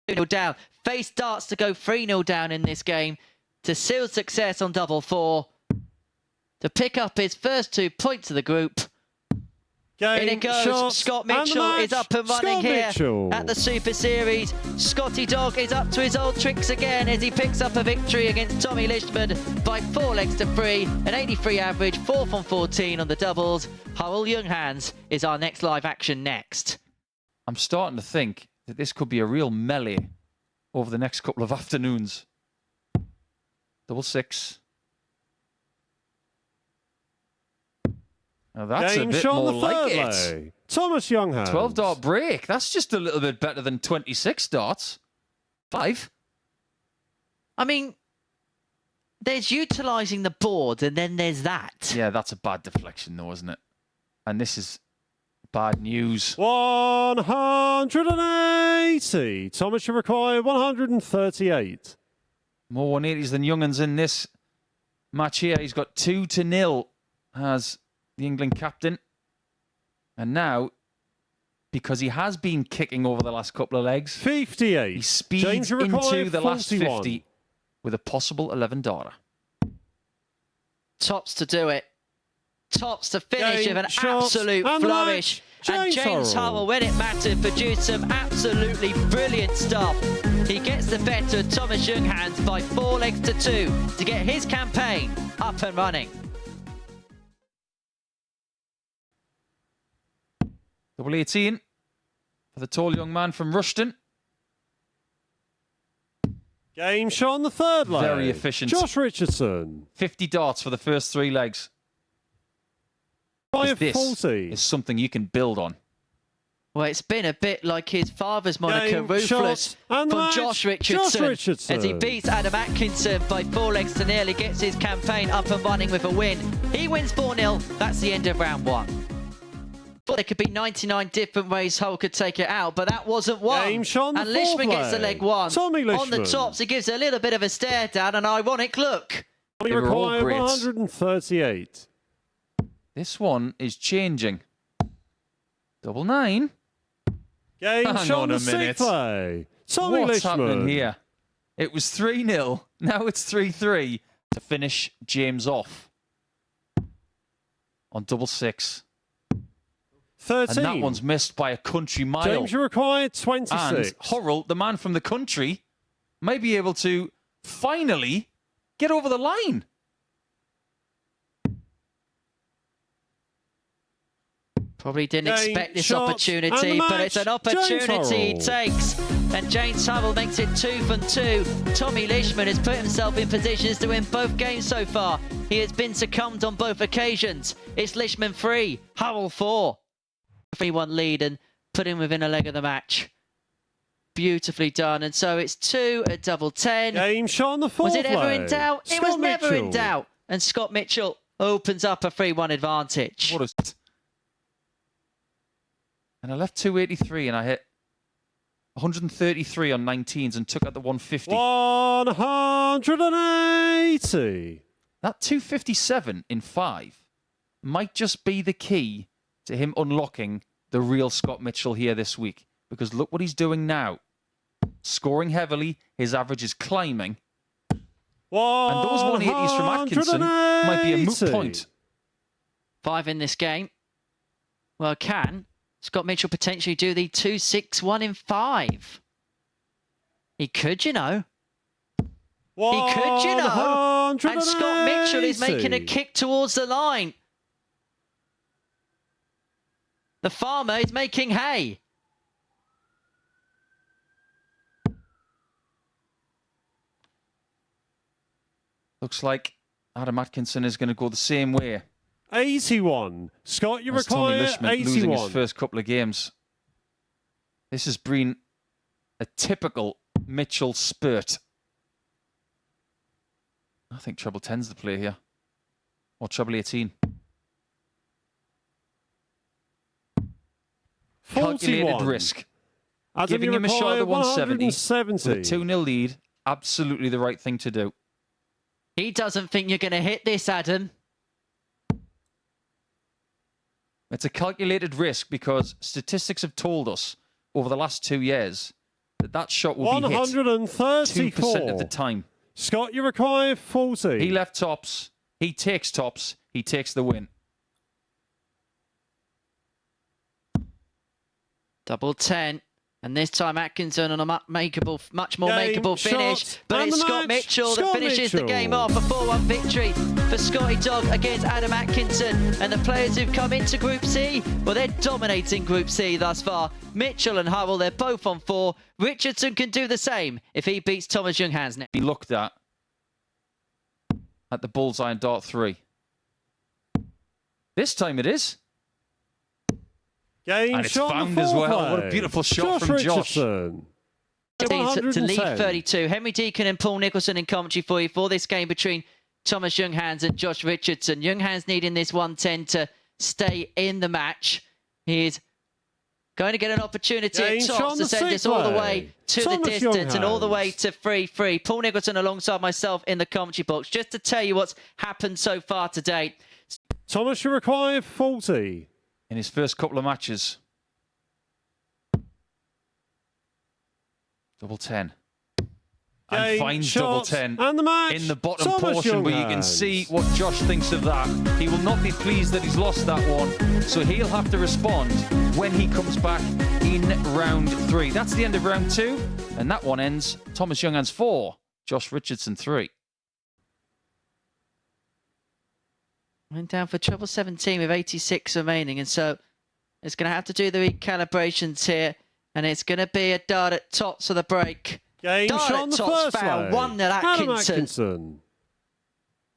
2-0 down. Face darts to go 3-0 down in this game to seal success on double four to pick up his first 2 points of the group. In it goes. Shots, Scott Mitchell is up and running here at the Super Series. Scotty Dog is up to his old tricks again as he picks up a victory against Tommy Leishman by 4 legs to 3, an 83 average, 4 from 14 on the doubles. Hurrell Younghans is our next live action next. I'm starting to think that this could be a real melee over the next couple of afternoons. Double six. Now that's Game a bit shot more the like third it. lay. Thomas Younghans. 12 dart break. That's just a little bit better than 26 darts. 5. I mean, there's utilising the board and then there's that. Yeah, that's a bad deflection though, isn't it? And this is bad news. 180. Thomas, you require 138. More 180s than Younghans in this match here. He's got 2-0 as the England captain. And now, because he has been kicking over the last couple of legs, 58. he speeds into the last 50 with a possible 11 darter. Tops to do it. Tops to finish Game, with an shots, absolute and flourish. And James Hurrell, when it mattered, produced some absolutely brilliant stuff. He gets the better of Thomas Younghans by 4 legs to 2 to get his campaign up and running. Double 18 for the tall young man from Rushton. Game shot on the third leg. Very efficient. Josh Richardson. 50 darts for the first 3 legs. By This 40. is something you can build on. Well, it's been a bit like his father's moniker, Game, Ruthless, shots, and from match. Josh Richardson, Josh Richardson. as he beats Adam Atkinson by 4 legs to 0. He gets his campaign up and running with a win. He wins 4-0. That's the end of round 1. There could be 99 different ways Hull could take it out, but that wasn't one. Game shot on the and Leishman fourth gets the leg. leg 1. Tommy On the Leishman. tops, he gives a little bit of a stare down, an ironic look. We They were all require great. 138. This one is changing. Double 9. Game Hang shot on on the a minute. sixth play. Tommy What's happening Leishman. here? It was 3-0. Now it's 3-3 to finish James off on double 6. 13. And that one's missed by a country mile. James, you require 26. And Hurrell, the man from the country, may be able to finally get over the line. Probably didn't Game, expect this shots, opportunity, and the but it's an match. James opportunity he Hurrell. takes. And James Hurrell makes it 2 from 2. Tommy Leishman has put himself in positions to win both games so far. He has been succumbed on both occasions. It's Leishman 3, Hurrell 4. 3-1 lead and put him within a leg of the match. Beautifully done. And so it's 2 at double 10. Game shot on the fourth Was it ever in leg. doubt? It was Scott never in Mitchell. doubt. And Scott Mitchell opens up a 3-1 advantage. What a... And I left 283 and I hit 133 on 19s and took out the 150. 180. That 257 in 5 might just be the key to him unlocking the real Scott Mitchell here this week. Because look what he's doing now. Scoring heavily, his average is climbing. And those 180s from Atkinson might be a moot point. 5 in this game. Well, can Scott Mitchell potentially do the 2-6-1 in 5? He could, you know. He could, you know. And Scott Mitchell is making a kick towards the line. The farmer is making hay. Looks like Adam Atkinson is going to go the same way 81. Scott, you as Tommy require Leishman losing his 81. first couple of games. This has been a typical Mitchell spurt. I think treble 10's the play here. Or treble 18. Calculated 41. risk. Adam, Giving you him a shot at the require 170 170. with a 2-0 lead. Absolutely the right thing to do. He doesn't think you're going to hit this, Adam. It's a calculated risk because statistics have told us over the last 2 years that shot will be hit 134. 2% of the time. Scott, you require 40. He left tops. He takes tops. He takes the win. Double 10. And this time Atkinson on a much more Game, makeable finish. shot, But and it's the Scott match. Mitchell that Scott finishes the Mitchell. game off. A 4-1 victory for Scotty Dog against Adam Atkinson. And the players who've come into Group C, well, they're dominating Group C thus far. Mitchell and Hurrell, they're both on 4. Richardson can do the same if he beats Thomas Junghans next. He looked at the bullseye on dart 3. This time it is. Game And it's shot on the found as well. foreplay. What a beautiful shot from Josh. Richardson. To lead 110. 32. Henry Deacon and Paul Nicholson in commentary for you for this game between Thomas Junghans and Josh Richardson. Junghans needing this 110 to stay in the match. He is going to get an opportunity Game at shot tops on to the send us all the segue. way to Thomas the distance and all the Junghans. way to 3-3. Paul Nicholson alongside myself in the commentary box. Just to tell you what's happened so far to date. Thomas, you require 40. In his first couple of matches. Double 10. And Game, finds double shot, 10 and the match. in the bottom Thomas portion where you can Junghans. see what Josh thinks of that. He will not be pleased that he's lost that one, so he'll have to respond when he comes back in round 3. That's the end of round 2, and that one ends Thomas Junghans 4, Josh Richardson 3. Went down for treble 17 with 86 remaining, and so it's going to have to do the recalibrations here, and it's going to be a dart at tops for the break. Game Dart shot at on the tops first found, leg. 1-0 Adam Atkinson. Atkinson.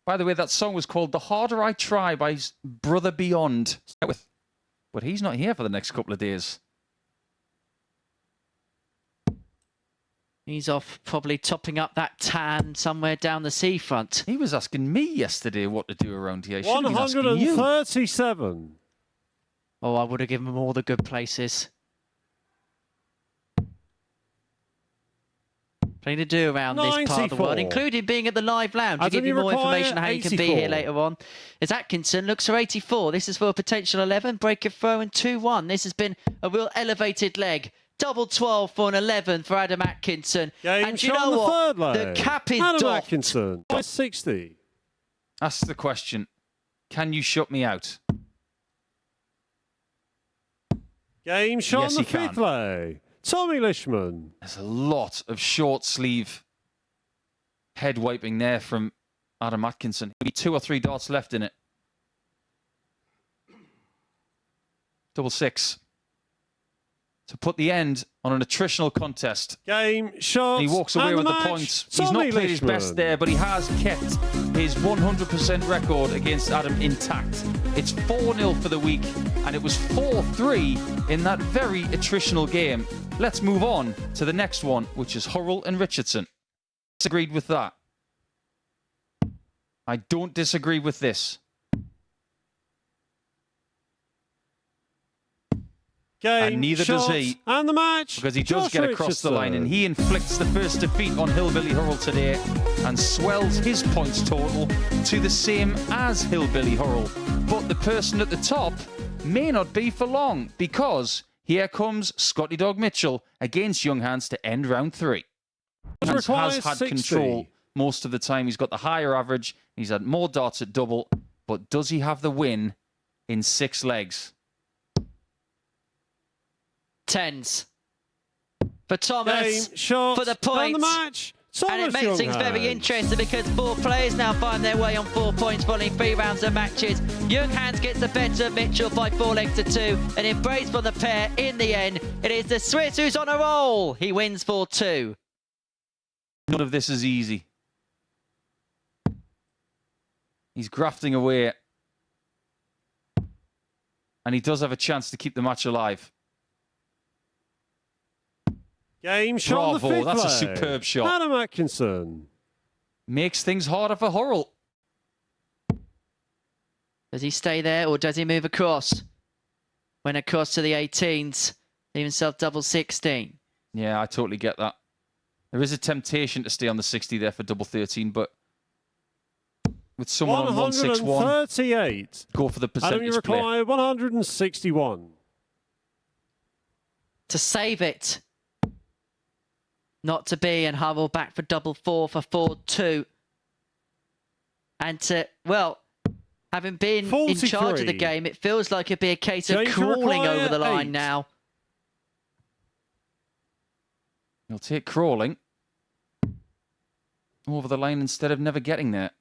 By the way, that song was called The Harder I Try by his brother Beyond. But he's not here for the next couple of days. He's off probably topping up that tan somewhere down the seafront. He was asking me yesterday what to do around here. He should have been asking you. 137. Oh, I would have given him all the good places. Plenty to do around this part of the world, 94. including being at the live lounge. I'll Adam, give you you more require information on how you can be here 84. later on. As Atkinson looks for 84. This is for a potential 11. Break of throw and 2-1. This has been a real elevated leg. Double 12 for an 11 for Adam Atkinson. Game And you shot know on the what? third leg. The cap is Adam doffed. Atkinson. 60. Ask the question, can you shut me out? Game shot Yes, on the he can. fifth leg. Tommy Lishman. There's a lot of short sleeve head wiping there from Adam Atkinson. Maybe 2 or 3 darts left in it. Double 6. To put the end on an attritional contest. Game shot. And he walks away and with the match. points. He's Tommy not played his best Lishman. there, but he has kept his 100% record against Adam intact. It's 4-0 for the week, and it was 4-3 in that very attritional game. Let's move on to the next one, which is Hurrell and Richardson. Disagreed with that. I don't disagree with this. Game And neither does shot, he. And the match. Because he does Josh get across the line, and Richardson. he inflicts the first defeat on Hillbilly Hurrell today and swells his points total to the same as Hillbilly Hurrell. But the person at the top may not be for long, because here comes Scotty Dog Mitchell against Junghans to end round 3. Junghans requires has had 60. control most of the time. He's got the higher average. He's had more darts at double. But does he have the win in 6 legs? Tens. For Thomas. Game shot. for the And points. the match. Thomas And it makes things very Junghans. interesting because 4 players now find their way on 4 points following 3 rounds of matches. Junghans gets the better of Mitchell by 4 legs to 2. An embrace for the pair in the end. It is the Swiss who's on a roll. He wins 4-2. None of this is easy. He's grafting away. And he does have a chance to keep the match alive. Game shot. on the Bravo, fifth that's a leg. superb shot. Adam Atkinson. Makes things harder for Hurrell. Does he stay there or does he move across? Went across to the 18s. Leave himself double 16. Yeah, I totally get that. There is a temptation to stay on the 60 there for double 13, but with someone on 161, 138. go for the Adam, you percentage play. require 161. To save it. Not to be, and Hubble back for double four for 4-2. And to, well, having been in charge of the 43. game, it feels like it'd be a case of James crawling require over the line 8. now. He'll take crawling over the line instead of never getting there.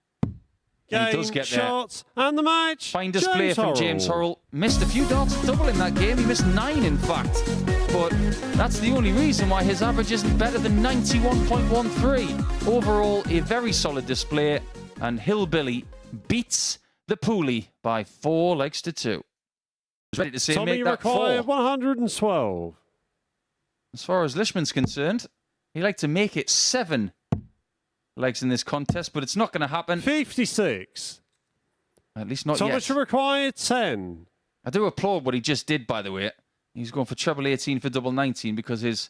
And he Game, does get there. shots, and the match. Fine display from James Hurrell. Hurrell. Missed a few darts double in that game. He missed 9, in fact. But that's the only reason why his average isn't better than 91.13. Overall, a very solid display. And Hillbilly beats the Pooley by 4 legs to 2. He's ready to say Tommy make that required 4. 112. As far as Lishman's concerned, he'd like to make it 7 legs in this contest, but it's not going to happen. 56. At least not Thomas yet. required 10. I do applaud what he just did, by the way. He's going for treble 18 for double 19 because his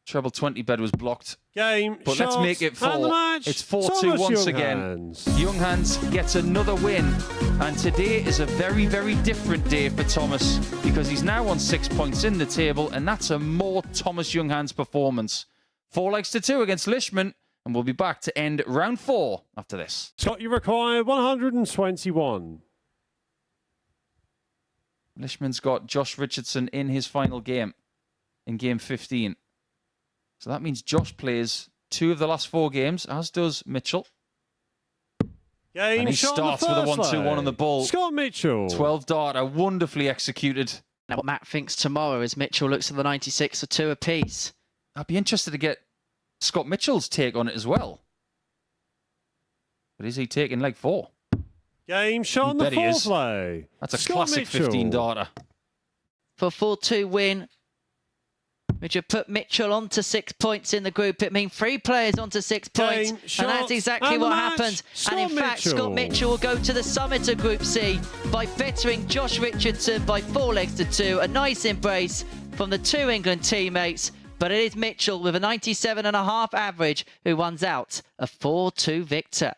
treble 20 bed was blocked. Game, But shots, let's make it 4. and the match. It's 4-2 Thomas once again. Younghans. Younghans gets another win. And today is a very, very different day for Thomas because he's now on 6 points in the table, and that's a more Thomas Younghans performance. 4 legs to 2 against Lishman, and we'll be back to end round 4 after this. Scott, you require 121. Lishman's got Josh Richardson in his final game, in game 15. So that means Josh plays 2 of the last 4 games, as does Mitchell. Game, And he shot starts on with the a first 1-2-1 on the leg. ball. Scott Mitchell. 12 darter, wonderfully executed. Now, what Matt thinks tomorrow as Mitchell looks at the 96 for 2 apiece. I'd be interested to get Scott Mitchell's take on it as well. But is he taking leg 4? Game, shot on the bet he fourth is. leg. That's a Scott classic Mitchell. 15 darter. For 4-2 win, which would put Mitchell onto 6 points in the group. It means 3 players onto 6 points. Game, And shots, that's exactly and what the match. happens. Scott And in fact, Mitchell. Scott Mitchell will go to the summit of Group C by bettering Josh Richardson by 4 legs to 2. A nice embrace from the 2 England teammates. But it is Mitchell with a 97.5 average who runs out a 4-2 victor.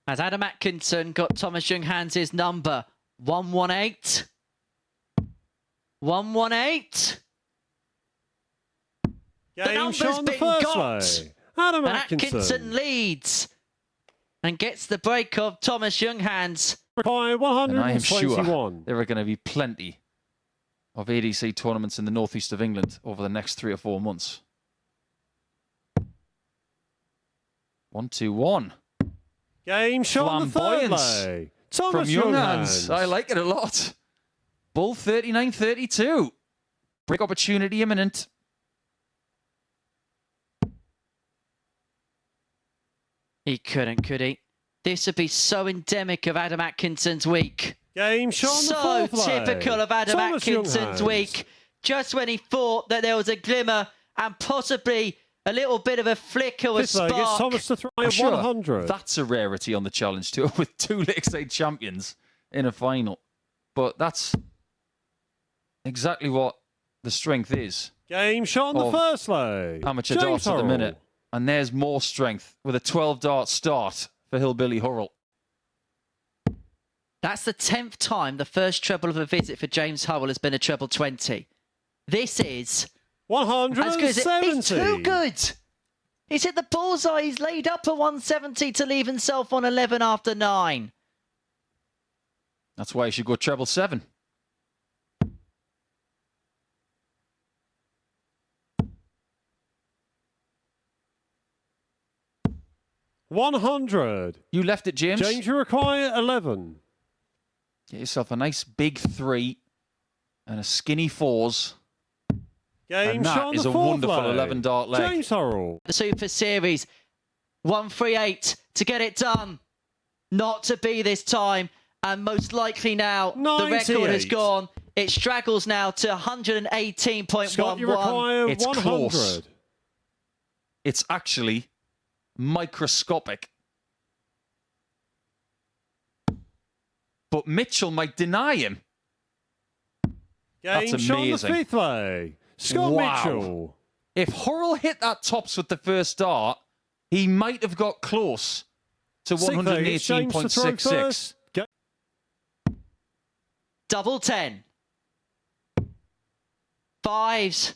As Adam Atkinson got Thomas Younghans' number 118. 118. Game, number's shot on the been first got. leg. Adam And Atkinson. Atkinson leads and gets the break of Thomas Younghans. Required And I am sure 121. there are going to be plenty of ADC tournaments in the northeast of England over the next 3 or 4 months. 1-2-1 Game, shot on the third Flamboyance leg. from Thomas Younghans. Younghans. I like it a lot. Bull 39-32. Break opportunity imminent. He couldn't, could he? This would be so endemic of Adam Atkinson's week. Game, shot on the So fourth leg. typical of Adam Thomas Atkinson's Younghans. week. Just when he thought that there was a glimmer and possibly a little bit of a flicker or a Fifth leg, it's spark. Thomas to try I'm at sure 100. that's a rarity on the Challenge Tour with 2 Lakeside champions in a final. But that's exactly what the strength is. Game, shot on the of first leg. Amateur James darts at the Hurrell. minute. And there's more strength with a 12 dart start for Hillbilly Hurrell. That's the 10th time the first treble of a visit for James Hurrell has been a treble 20. This is as good as it. 170. He's too good. He's hit the bullseye. He's laid up a 170 to leave himself on 11 after 9. That's why you should go treble 7. $100. You left it, James. James, you require 11. Get yourself a nice big 3 and a skinny 4s. Game, And that shot on is the a fourth wonderful leg. 11 dart leg. James Hurrell. The Super Series. 138 to get it done. Not to be this time. And most likely now, the record has 98. gone. It straggles now to 118.11. Scott, you require It's 100. close. It's actually microscopic. But Mitchell might deny him. Game, That's shot on the amazing. fifth leg. Scott Wow. Mitchell. If Hurrell hit that tops with the first dart, he might have got close to Sixth leg, it's James to throw 118.66. first. Double 10. 5s.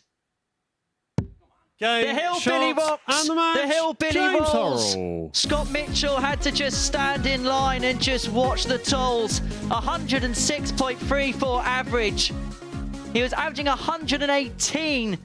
Game, The Hillbilly shots, rocks. and the match. The Hillbilly James rolls. Hurrell. Scott Mitchell had to just stand in line and just watch the tolls. 106.34 average. He was averaging 118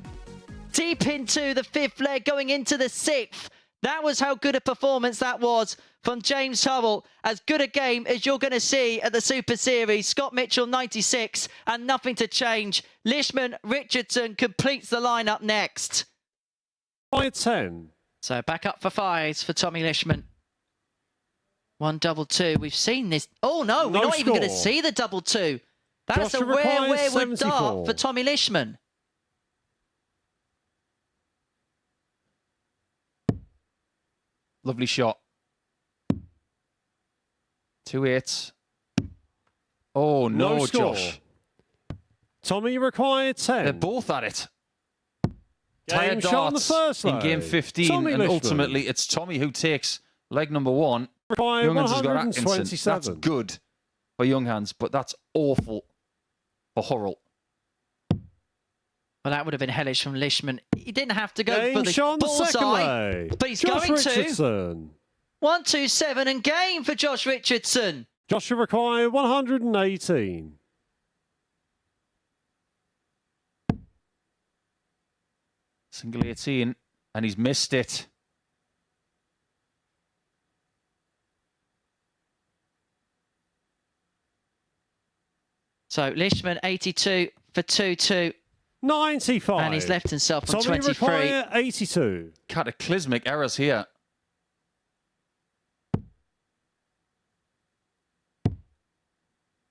deep into the fifth leg, going into the sixth. That was how good a performance that was from James Hurrell. As good a game as you're going to see at the Super Series. Scott Mitchell, 96, and nothing to change. Leishman Richardson completes the lineup next. By 10. So back up for fives for Tommy Leishman. 1-2-2. We've seen this. Oh no, we're No not even going to score. see the 2-2. That's Joshua a rare requires wayward 74. dart for Tommy Leishman. Lovely shot. 2-8. Oh, no, score. Josh. Tommy required 10. They're both at it. Game Tired shot on the darts first in leg. game 15. Tommy And Leishman. ultimately, it's Tommy who takes leg number 1. Required Young Hands has got Atkinson. 127. That's good for Young Hands, but that's awful for Hurrell. Well, that would have been hellish from Leishman. He didn't have to go Game for the shot on the second bullseye, leg. but he's Josh going to. Richardson. 1-2-7 and game for Josh Richardson. Joshua required 118. Single 18, and he's missed it. So Leishman, 82 for 2-2, 95. and he's left himself on Tommy 23. required 82. Cataclysmic errors here.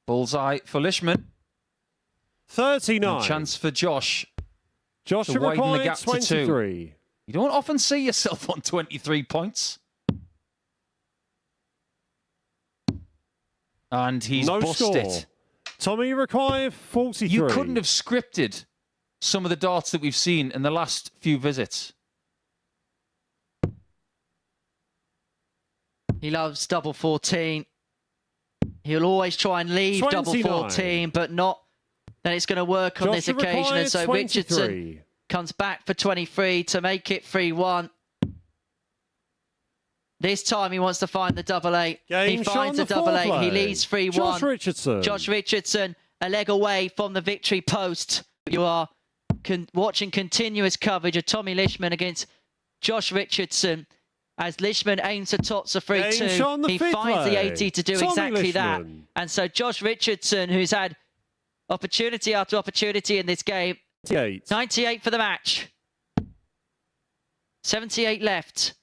Bullseye for Leishman. 39. And chance for Josh. Joshua to widen the required gap to 23. You don't often see yourself on 23 points. And he's No bust score. it. Tommy required 43. You couldn't have scripted some of the darts that we've seen in the last few visits. He loves double 14. He'll always try and leave double 29. 14, but not that it's going to work on this Joshua occasion. And so required Richardson 23. comes back for 23 to make it 3-1. This time he wants to find the double 8. Game He shot finds on the the double fourth 8. He leg. leads 3-1. Josh Richardson. Josh Richardson, a leg away from the victory post. You are watching continuous coverage of Tommy Leishman against Josh Richardson. As Leishman aims to tots a Game shot on 3-2, the he fifth finds the leg. 80 to do Tommy exactly that. Leishman. And so Josh Richardson, who's had opportunity after opportunity in this game, 98. 98 for the match. 78 left.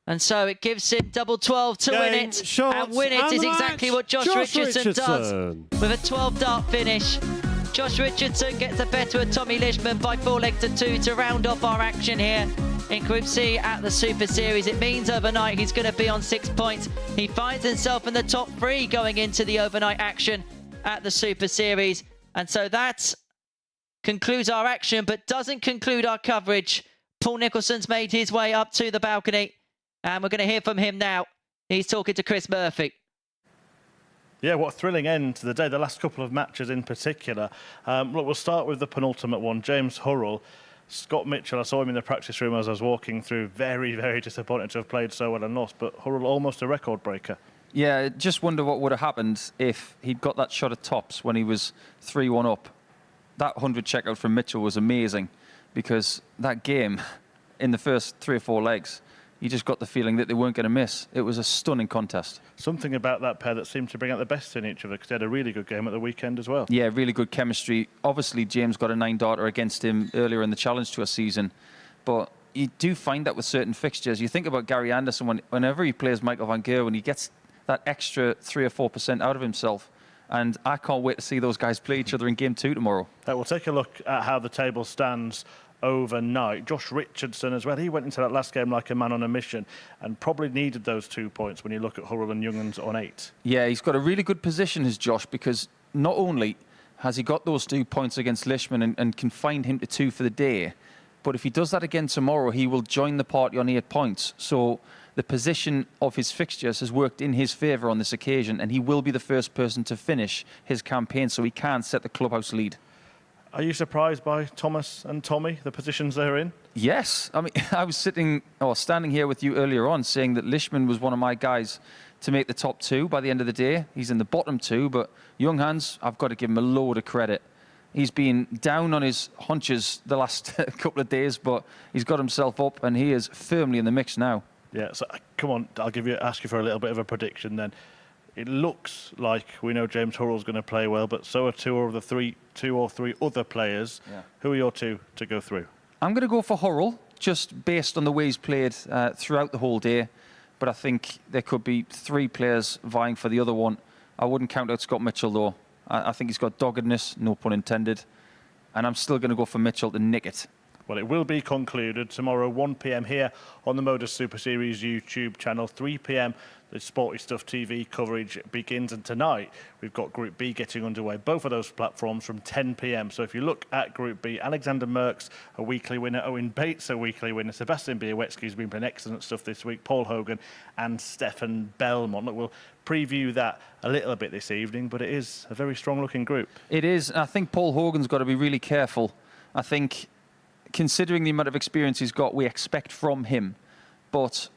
And so it gives him double 12 to win Game, it. shots, And win it and is the exactly match. what Josh Richardson does with a 12-dart finish. Josh Richardson gets the better of Tommy Leishman by 4 legs to 2 to round off our action here in Group C at the Super Series. It means overnight he's going to be on 6 points. He finds himself in the top 3 going into the overnight action at the Super Series. And so that concludes our action, but doesn't conclude our coverage. Paul Nicholson's made his way up to the balcony, and we're going to hear from him now. He's talking to Chris Murphy. Yeah, what a thrilling end to the day, the last couple of matches in particular. Look, we'll start with the penultimate one, James Hurrell. Scott Mitchell, I saw him in the practice room as I was walking through, very, very disappointed to have played so well and lost, but Hurrell almost a record breaker. Yeah, I just wonder what would have happened if he'd got that shot at tops when he was 3-1 up. That 100 checkout from Mitchell was amazing because that game, in the first 3 or 4 legs, you just got the feeling that they weren't going to miss. It was a stunning contest. Something about that pair that seemed to bring out the best in each other because they had a really good game at the weekend as well. Yeah, really good chemistry. Obviously, James got a 9-darter against him earlier in the Challenge Tour season, but you do find that with certain fixtures. You think about Gary Anderson, whenever he plays Michael van Gerwen, he gets that extra 3 or 4% out of himself. And I can't wait to see those guys play each other in Game 2 tomorrow. We'll take a look at how the table stands overnight. Josh Richardson as well. He went into that last game like a man on a mission and probably needed those 2 points when you look at Hurrell and Youngans on 8. Yeah, he's got a really good position, as Josh, because not only has he got those 2 points against Leishman and can find him to 2 for the day, but if he does that again tomorrow, he will join the party on 8 points. So the position of his fixtures has worked in his favour on this occasion, and he will be the first person to finish his campaign, so he can set the clubhouse lead. Are you surprised by Thomas and Tommy, the positions they're in? Yes. I mean, I was standing here with you earlier on saying that Leishman was one of my guys to make the top 2 by the end of the day. He's in the bottom 2, but Young Hans, I've got to give him a load of credit. He's been down on his haunches the last couple of days, but he's got himself up and he is firmly in the mix now. Yeah, so come on, I'll ask you for a little bit of a prediction then. It looks like we know James Hurrell's going to play well, but so are two or three other players. Yeah. Who are your 2 to go through? I'm going to go for Hurrell, just based on the way he's played throughout the whole day. But I think there could be 3 players vying for the other one. I wouldn't count out Scott Mitchell, though. I think he's got doggedness, no pun intended. And I'm still going to go for Mitchell to nick it. Well, it will be concluded tomorrow, 1 p.m. here on the Modus Super Series YouTube channel. 3 p.m. the Sporty Stuff TV coverage begins, and tonight we've got Group B getting underway. Both of those platforms from 10 p.m. So if you look at Group B, Alexander Merckx, a weekly winner, Owen Bates, a weekly winner, Sebastian Białecki has been playing excellent stuff this week, Paul Hogan and Stefan Belmont. Look, we'll preview that a little bit this evening, but it is a very strong-looking group. It is. I think Paul Hogan's got to be really careful. I think, considering the amount of experience he's got, we expect from him. But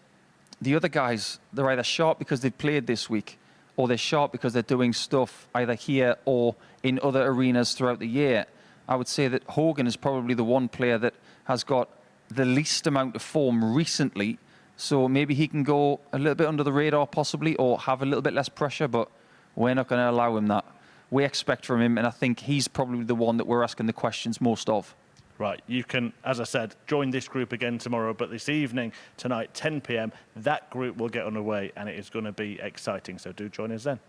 the other guys, they're either sharp because they've played this week, or they're sharp because they're doing stuff either here or in other arenas throughout the year. I would say that Hogan is probably the one player that has got the least amount of form recently. So maybe he can go a little bit under the radar possibly, or have a little bit less pressure, but we're not going to allow him that. We expect from him, and I think he's probably the one that we're asking the questions most of. Right, you can, as I said, join this group again tomorrow, but this evening, tonight, 10 p.m, that group will get underway, and it is going to be exciting, so do join us then.